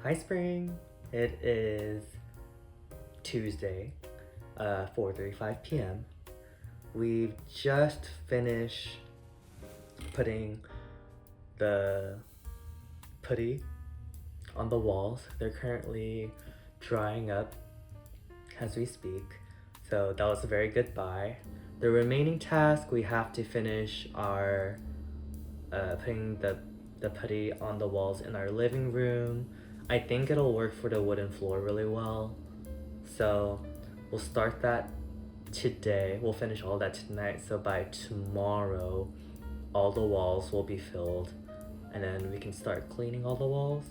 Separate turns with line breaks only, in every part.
Hi Spring! It is Tuesday, 4:35 p.m. We've just finished putting the putty on the walls. They're currently drying up as we speak, so that was a very good buy. The remaining task, we have to finish our putting the putty on the walls in our living room. I think it'll work for the wooden floor really well, so we'll start that today. We'll finish all that tonight, so by tomorrow all the walls will be filled and then we can start cleaning all the walls.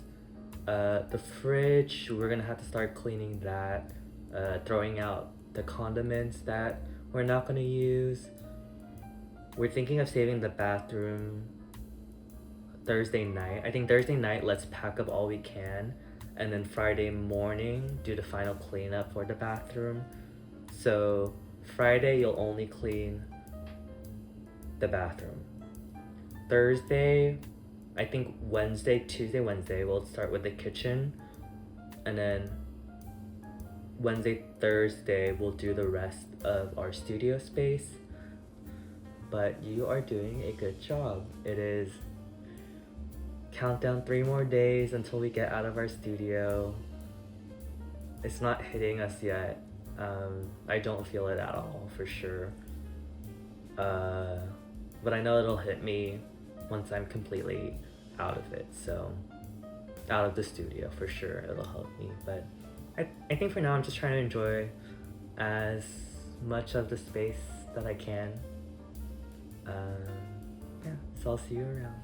The fridge, we're gonna have to start cleaning that, throwing out the condiments that we're not gonna use. We're thinking of saving the bathroom Thursday night. I think Thursday night, let's pack up all we can, and then Friday morning, do the final cleanup for the bathroom. So Friday, you'll only clean the bathroom. Thursday, I think Tuesday, Wednesday, we'll start with the kitchen, and then Wednesday, Thursday, we'll do the rest of our studio space. But you are doing a good job. It is countdown 3 more days until we get out of our studio. It's not hitting us yet. I don't feel it at all, for sure. But I know it'll hit me once I'm completely out of it, so out of the studio, for sure, it'll help me. But I think for now I'm just trying to enjoy as much of the space that I can. Yeah, so I'll see you around.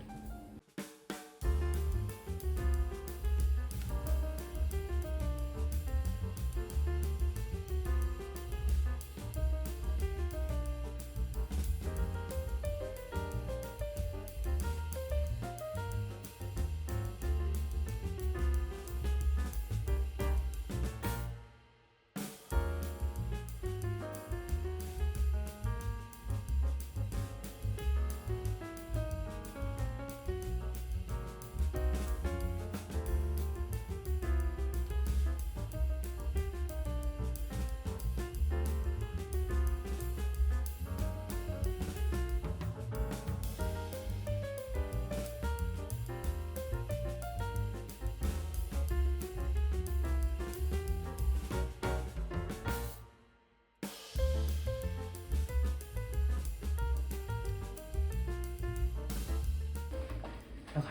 Okay,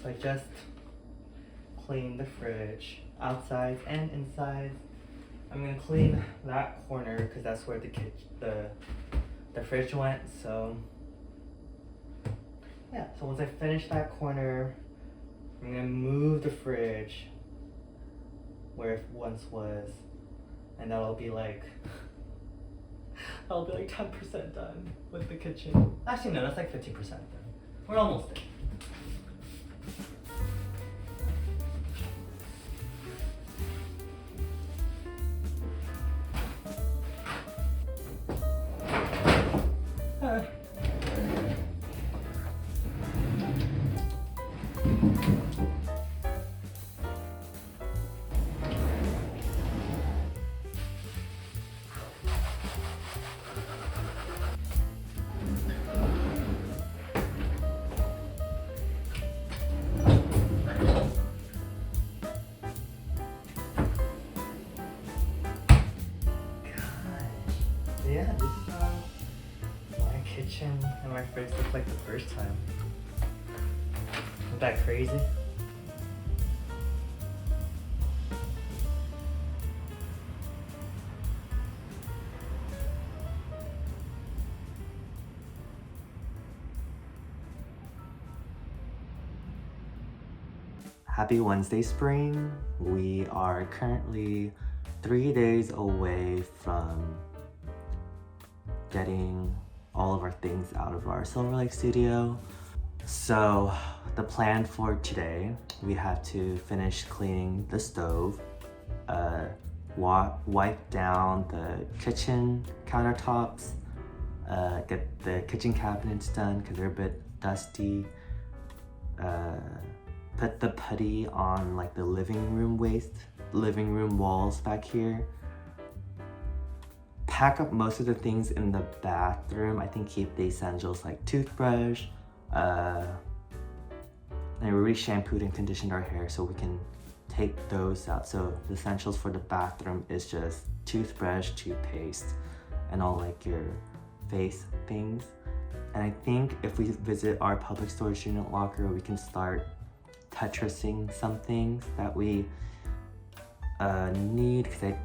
so I just cleaned the fridge, outside and inside. I'm gonna clean that corner because that's where the fridge went. So yeah, so once I finish that corner, I'm gonna move the fridge where it once was, and that'll be like 10% done with the kitchen. Actually no, that's like 50% done. We're almost there. Yeah, this is how my kitchen and my fridge looked like the first time. Isn't that crazy? Happy Wednesday, Spring. We are currently 3 days away from getting all of our things out of our Silverlake studio. So the plan for today, we have to finish cleaning the stove, wipe down the kitchen countertops, get the kitchen cabinets done because they're a bit dusty, put the putty on like the living room walls back here. Pack up most of the things in the bathroom. I think keep the essentials like toothbrush, and we already shampooed and conditioned our hair, so we can take those out. So the essentials for the bathroom is just toothbrush, toothpaste, and all like your face things. And I think if we visit our public storage unit locker, we can start Tetrising some things that we need, because I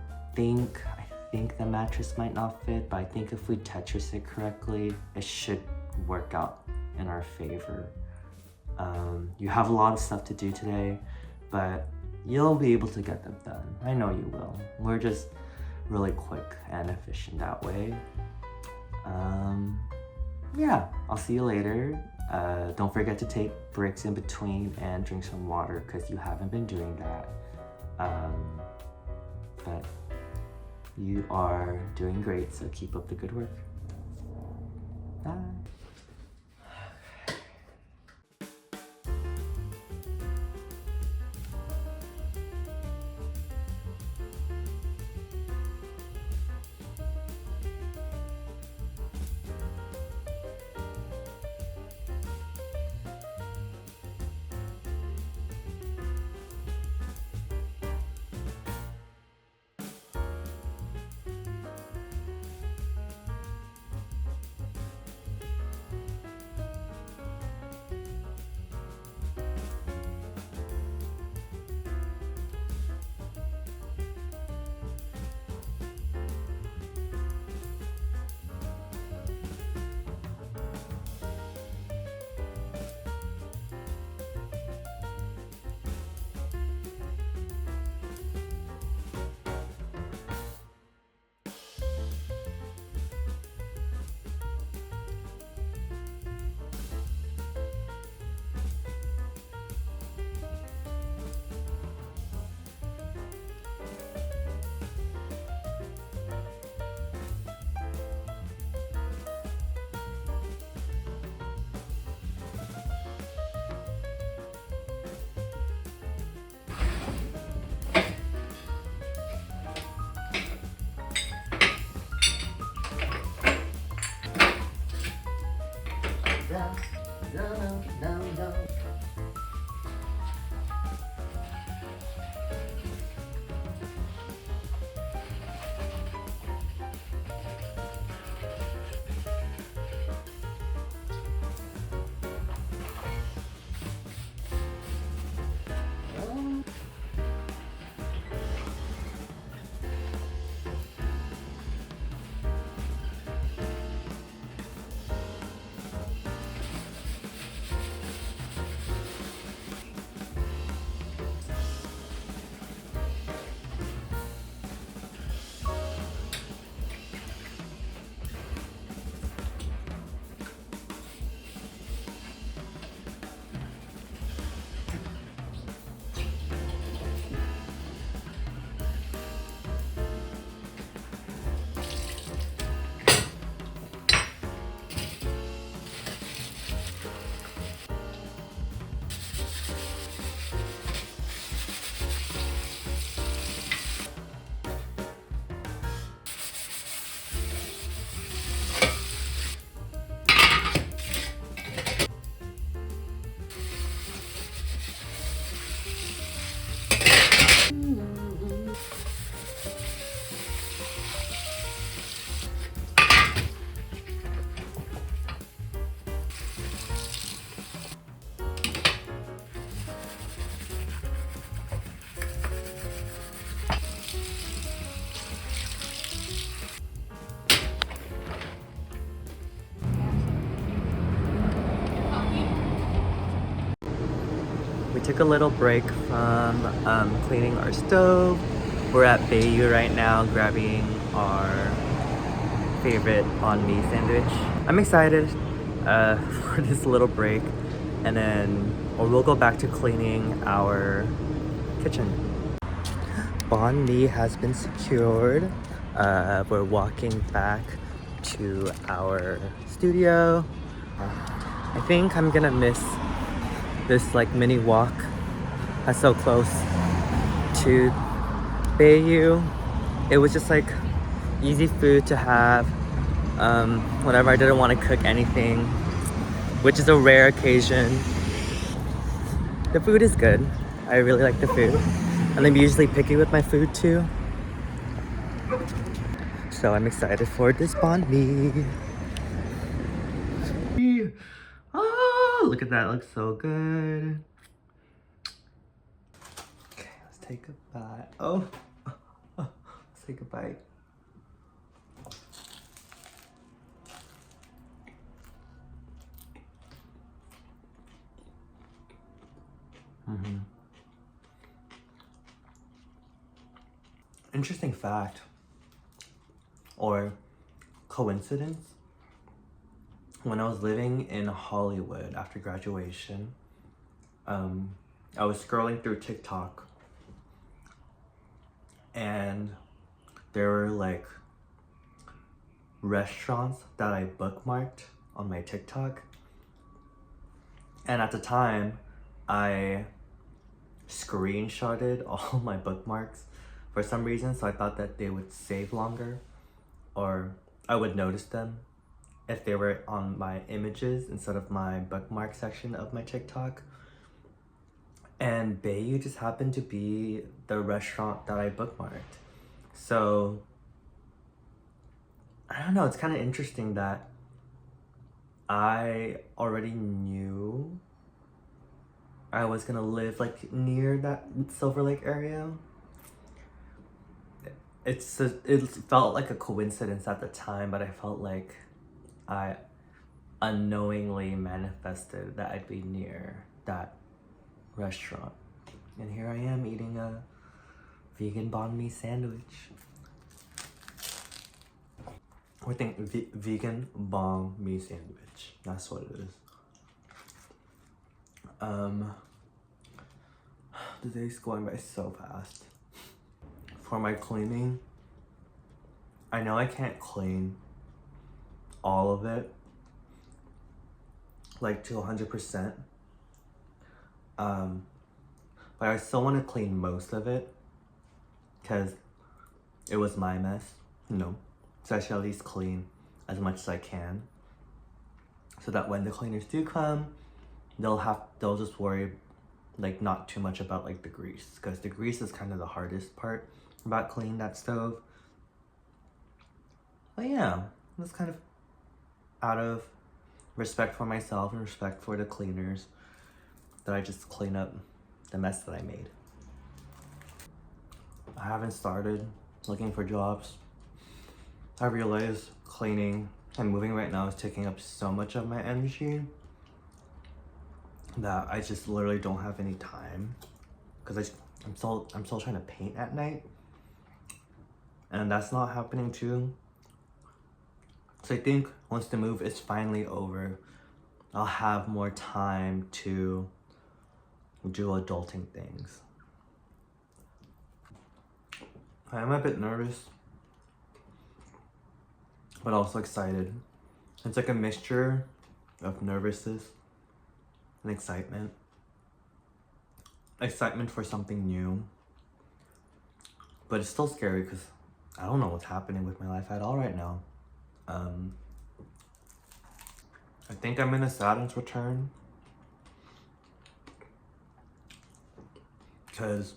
think the mattress might not fit, but I think if we Tetris it correctly, it should work out in our favor. You have a lot of stuff to do today, but you'll be able to get them done. I know you will. We're just really quick and efficient that way. Yeah, I'll see you later. Don't forget to take breaks in between and drink some water, because you haven't been doing that. But you are doing great, so keep up the good work. Bye. No. We took a little break from cleaning our stove. We're at Bayou right now grabbing our favorite banh mi sandwich. I'm excited for this little break, and then we'll go back to cleaning our kitchen. Banh mi has been secured. We're walking back to our studio. I think I'm gonna miss this like mini walk That's so close to Bayou. It was just like easy food to have whenever I didn't want to cook anything, which is a rare occasion. The food is good. I really like the food. And I'm usually picky with my food too. So I'm excited for this banh mi. Oh, look at that, looks so good. Okay, let's take a bite. Oh, let's take a bite. Interesting fact, or coincidence, when I was living in Hollywood after graduation, I was scrolling through TikTok and there were like restaurants that I bookmarked on my TikTok. And at the time, I screenshotted all my bookmarks for some reason, so I thought that they would save longer or I would notice them if they were on my images instead of my bookmark section of my TikTok. And Bayou just happened to be the restaurant that I bookmarked. So I don't know, it's kind of interesting that I already knew I was gonna live like near that Silverlake area. It felt like a coincidence at the time, but I felt like I unknowingly manifested that I'd be near that restaurant. And here I am eating a vegan banh mi sandwich. I think vegan banh mi sandwich. That's what it is. The day's going by so fast. For my cleaning, I know I can't clean all of it like to 100%. But I still want to clean most of it because it was my mess, you know. So I should at least clean as much as I can, so that when the cleaners do come, they'll just worry like not too much about like the grease, because the grease is kind of the hardest part about cleaning that stove. But yeah, that's kind of out of respect for myself and respect for the cleaners that I just clean up the mess that I made. I haven't started looking for jobs. I realize cleaning and moving right now is taking up so much of my energy that I just literally don't have any time, because I'm still trying to paint at night, and that's not happening too. So I think once the move is finally over, I'll have more time to do adulting things. I am a bit nervous, but also excited. It's like a mixture of nervousness and excitement. Excitement for something new, but it's still scary because I don't know what's happening with my life at all right now. I think I'm in a Saturn's return because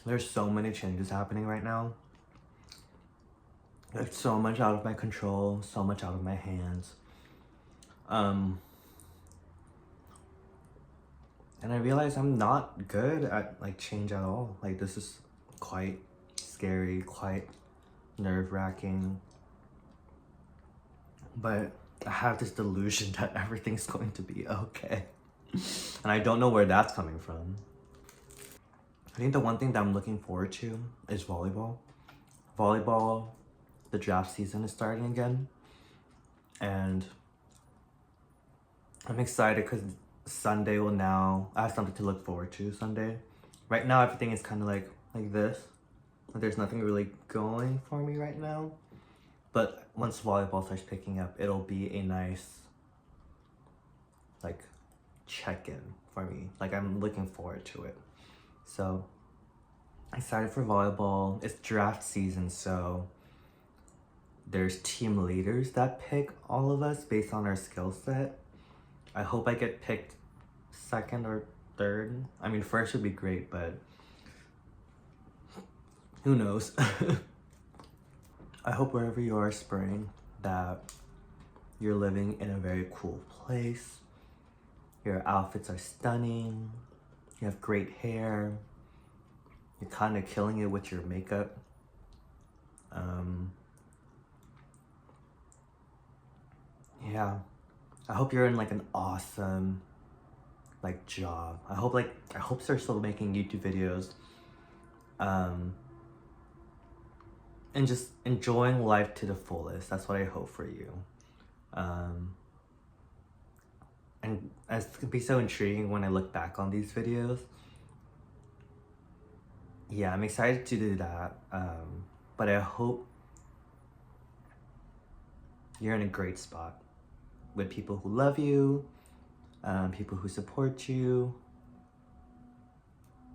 there's so many changes happening right now. Like so much out of my control, so much out of my hands. And I realize I'm not good at like change at all. Like this is quite scary, quite nerve-wracking. But I have this delusion that everything's going to be okay. And I don't know where that's coming from. I think the one thing that I'm looking forward to is volleyball. Volleyball, the draft season is starting again. And I'm excited because Sunday will now, I have something to look forward to Sunday. Right now, everything is kind of like this. There's nothing really going for me right now. But once volleyball starts picking up, it'll be a nice, like, check-in for me. Like, I'm looking forward to it. So I started for volleyball. It's draft season, so there's team leaders that pick all of us based on our skill set. I hope I get picked second or third. I mean, first would be great, but who knows? I hope wherever you are, Spring, that you're living in a very cool place. Your outfits are stunning. You have great hair. You're kind of killing it with your makeup. Yeah. I hope you're in like an awesome like job. I hope they're still making YouTube videos. And just enjoying life to the fullest. That's what I hope for you. And it's gonna be so intriguing when I look back on these videos. Yeah, I'm excited to do that. But I hope you're in a great spot with people who love you, people who support you,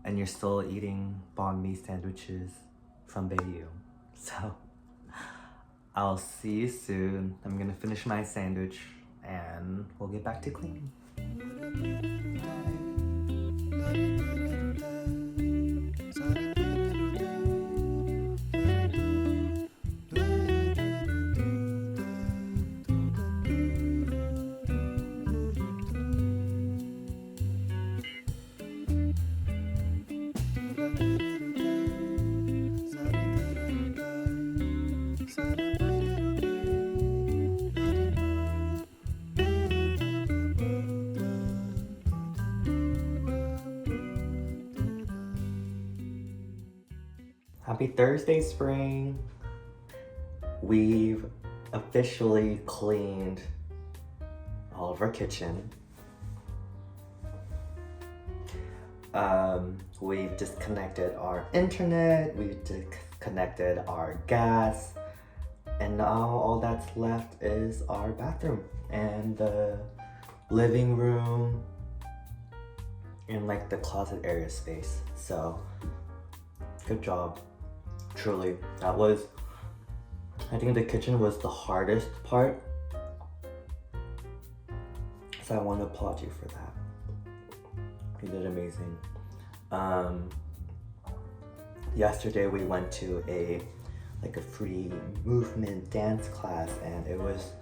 and you're still eating banh mi sandwiches from Bayou. So I'll see you soon. I'm gonna finish my sandwich and we'll get back to cleaning. Happy Thursday, Spring! We've officially cleaned all of our kitchen. We've disconnected our internet, we've disconnected our gas, and now all that's left is our bathroom and the living room and like the closet area space. So, good job. Truly, I think the kitchen was the hardest part, so I want to applaud you for that. You did amazing. Yesterday we went to a free movement dance class, and it was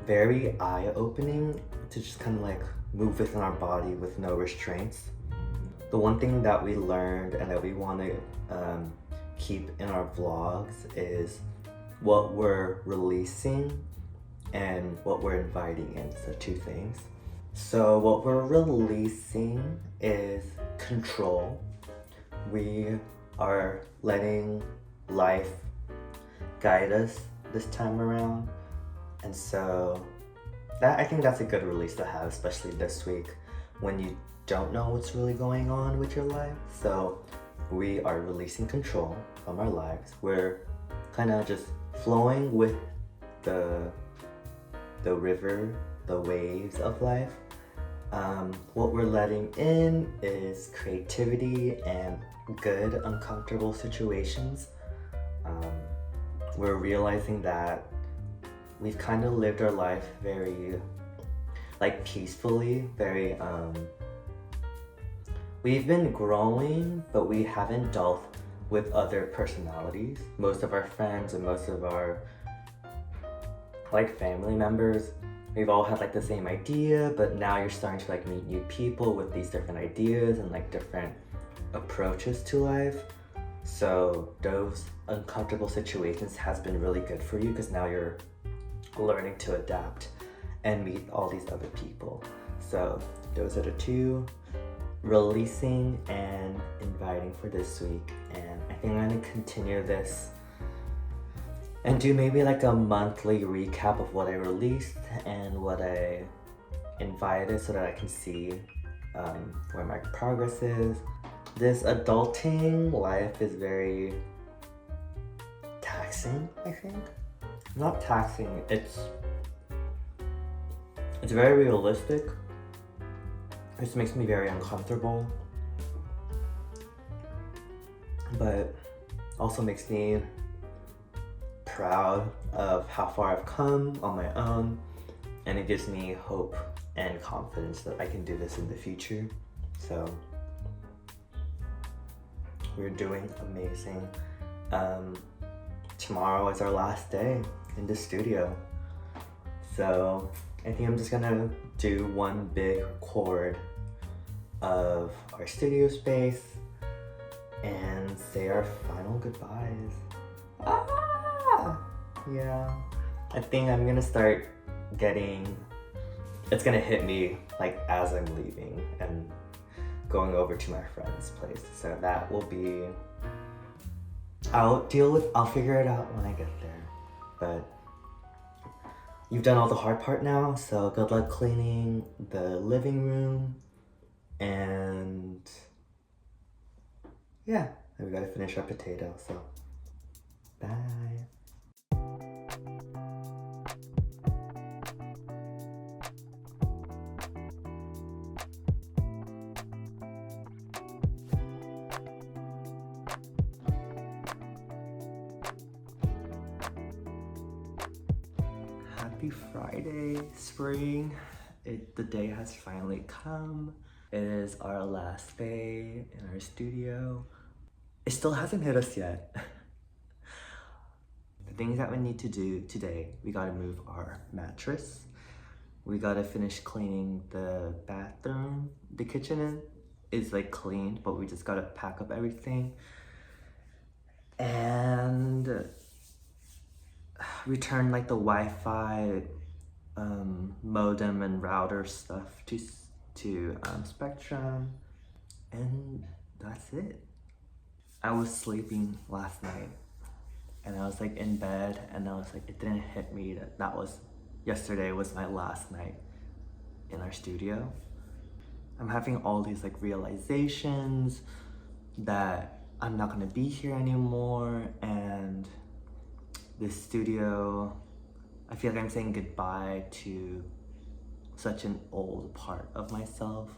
very eye-opening to just kind of like move within our body with no restraints. The one thing that we learned and that we want to keep in our vlogs is what we're releasing and what we're inviting in. So two things. So what we're releasing is control. We are letting life guide us this time around. And so I think that's a good release to have, especially this week when you don't know what's really going on with your life. So we are releasing control from our lives. We're kind of just flowing with the river, the waves of life. What we're letting in is creativity and good, uncomfortable situations. We're realizing that we've kind of lived our life very peacefully, very we've been growing, but we haven't dealt with other personalities. Most of our friends and most of our family members, we've all had the same idea, but now you're starting to meet new people with these different ideas and different approaches to life. So those uncomfortable situations has been really good for you, because now you're learning to adapt and meet all these other people. So those are the two, releasing and inviting, for this week. And I think I'm gonna continue this and do maybe a monthly recap of what I released and what I invited, so that I can see where my progress is. This adulting life is very taxing, I think. Not taxing, it's It's very realistic. This makes me very uncomfortable, but also makes me proud of how far I've come on my own, and it gives me hope and confidence that I can do this in the future. So we're doing amazing. Tomorrow is our last day in the studio, so I think I'm just gonna do one big record of our studio space and say our final goodbyes. Yeah, I think I'm gonna start it's gonna hit me like as I'm leaving and going over to my friend's place. So that will be, I'll figure it out when I get there. But you've done all the hard part now, so good luck cleaning the living room. And yeah, we gotta finish our potato, so bye. Happy Friday, spring. The day has finally come. It is our last day in our studio. It still hasn't hit us yet. The things that we need to do today, we gotta move our mattress. We gotta finish cleaning the bathroom. The kitchen is like cleaned, but we just gotta pack up everything. And return like the Wi-Fi modem and router stuff to Spectrum, and that's it. I was sleeping last night and I was like in bed, and I was like, it didn't hit me that yesterday was my last night in our studio. I'm having all these like realizations that I'm not gonna be here anymore, and this studio, I feel like I'm saying goodbye to such an old part of myself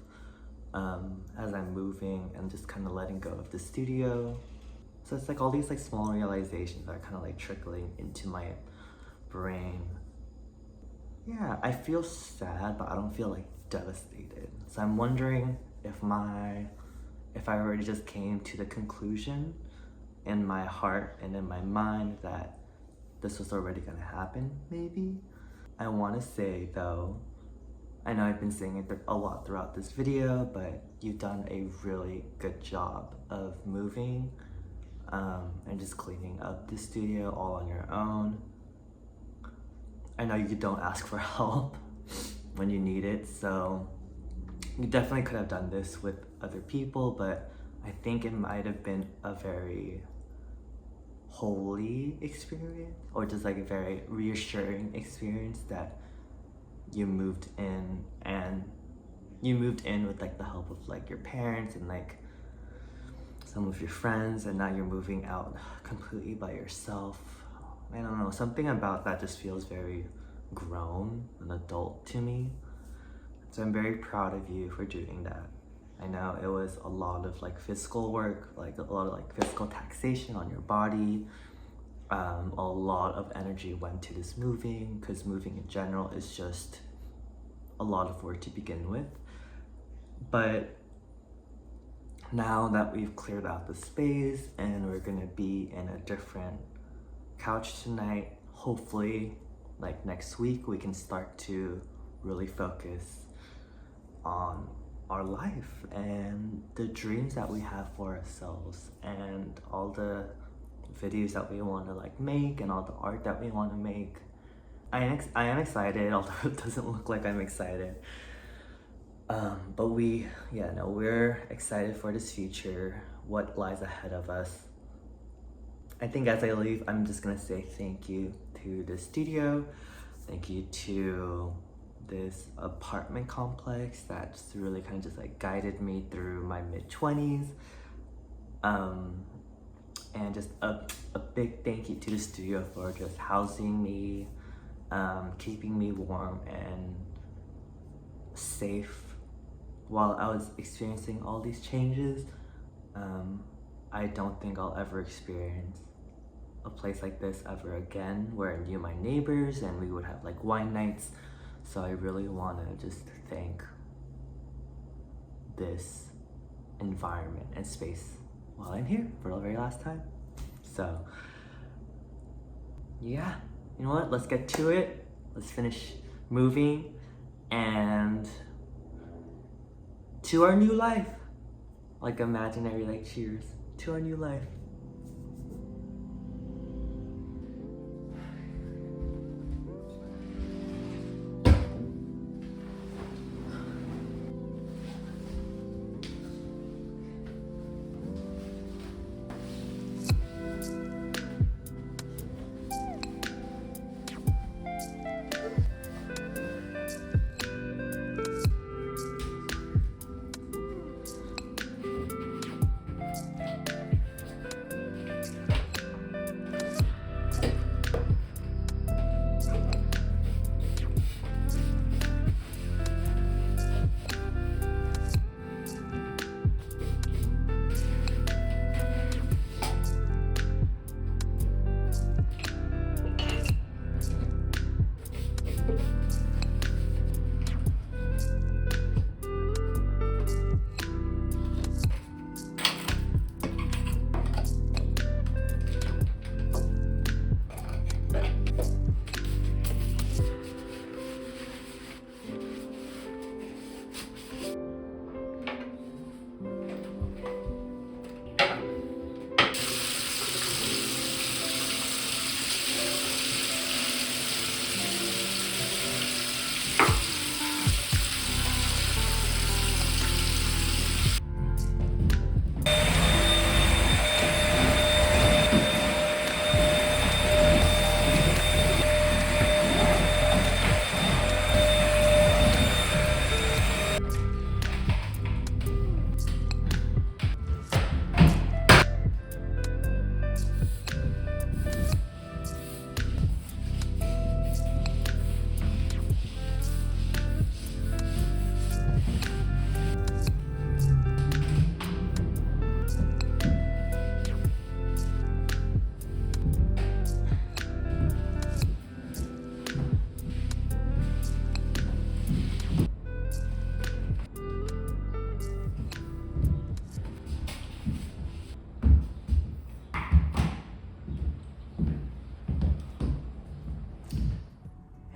as I'm moving and just kind of letting go of the studio. So it's like all these like small realizations that are kind of like trickling into my brain. Yeah, I feel sad, but I don't feel like devastated. So I'm wondering if I already just came to the conclusion in my heart and in my mind that this was already gonna happen, maybe. I wanna say though, I know I've been saying it a lot throughout this video, but you've done a really good job of moving and just cleaning up the studio all on your own. I know you don't ask for help when you need it, so you definitely could have done this with other people, but I think it might have been a very holy experience, or just like a very reassuring experience that you moved in, and you moved in with like the help of like your parents and like some of your friends, and now you're moving out completely by yourself. I don't know, something about that just feels very grown and adult to me. So I'm very proud of you for doing that. I know it was a lot of like physical work, like a lot of like physical taxation on your body. A lot of energy went to this moving, because moving in general is just a lot of work to begin with. But now that we've cleared out the space and we're gonna be in a different couch tonight, hopefully like next week we can start to really focus on our life and the dreams that we have for ourselves, and all the videos that we want to like make, and all the art that we want to make. I am excited, although it doesn't look like I'm excited. But we're excited for this future, what lies ahead of us. I think as I leave, I'm just gonna say thank you to the studio, thank you to this apartment complex that just really kind of just like guided me through my mid-20s. And just a big thank you to the studio for just housing me, keeping me warm, and safe while I was experiencing all these changes. I don't think I'll ever experience a place like this ever again, where I knew my neighbors and we would have like wine nights. So I really want to just thank this environment and space while I'm here for the very last time. So yeah, you know what, let's get to it. Let's finish moving and to our new life. Like imaginary like cheers to our new life.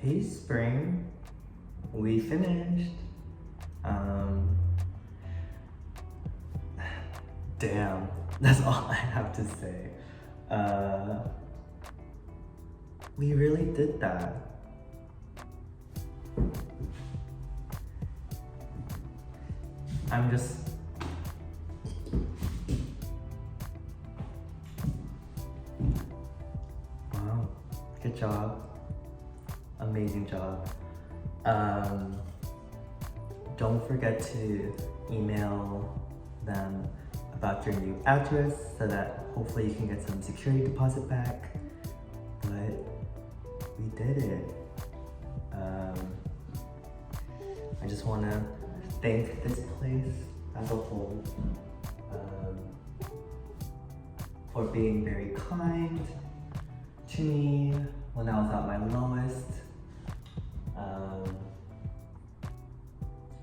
Hey Spring, we finished. Damn, that's all I have to say. We really did that. I'm just... Wow, good job. Amazing job. Don't forget to email them about your new address so that hopefully you can get some security deposit back. But we did it. I just want to thank this place as a whole for being very kind to me when I was at my lowest.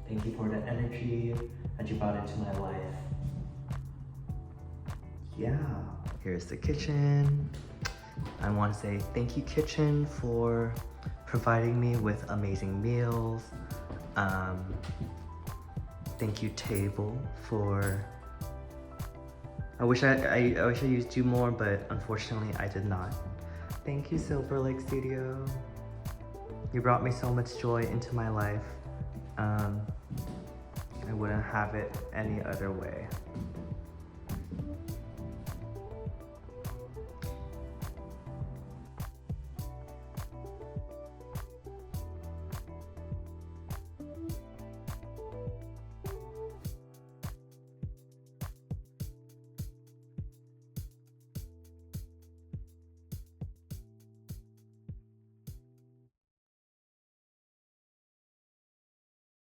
Thank you for the energy that you brought into my life. Yeah, here's the kitchen. I want to say thank you, kitchen, for providing me with amazing meals. Thank you, table, for... I wish I used you more, but unfortunately I did not. Thank you, Silverlake Studio. You brought me so much joy into my life. I wouldn't have it any other way.